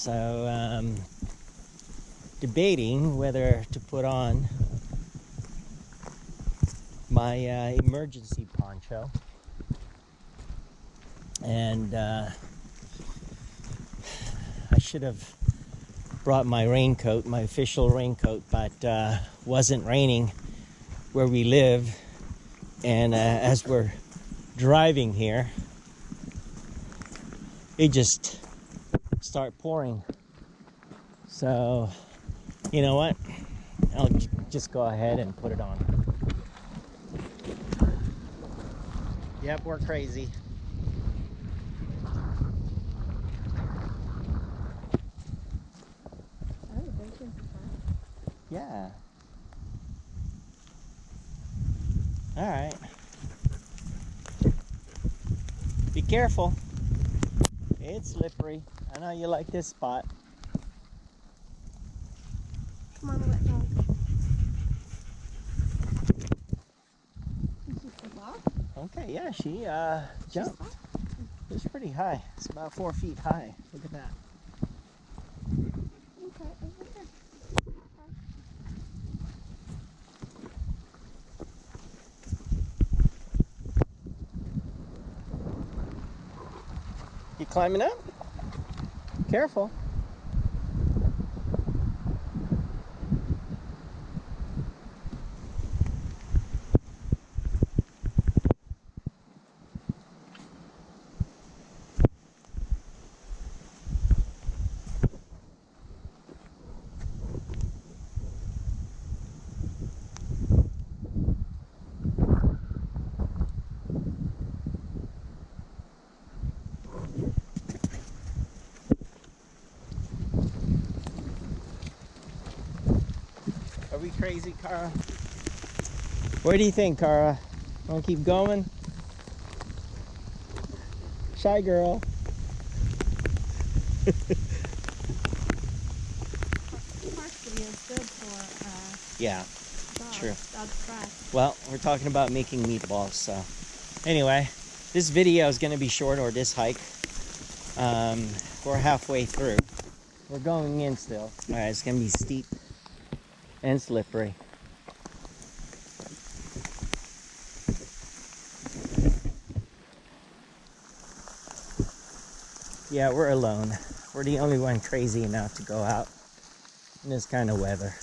So debating whether to put on my emergency poncho, and I should have brought my raincoat, my official raincoat, but wasn't raining where we live. And as we're driving here, it just started pouring. So you know what, I'll just go ahead and put it on. Yep, we're crazy. Yeah. All right. Be careful. It's slippery. I know you like this spot. Come on, wet dog. Did she slip off? Okay, yeah, she jumped. It's pretty high. It's about 4 feet high. Look at that. Okay, over here. You climbing up? Careful. Are we crazy, Cara? What do you think, Cara? Want to keep going? Shy girl. Partially is good for Yeah, dogs. true. Dog's breath. Well, we're talking about making meatballs, so anyway, this video is going to be short, or this hike. We're halfway through. We're going in still. All right, it's going to be steep and slippery. Yeah, we're alone. We're the only one crazy enough to go out in this kind of weather.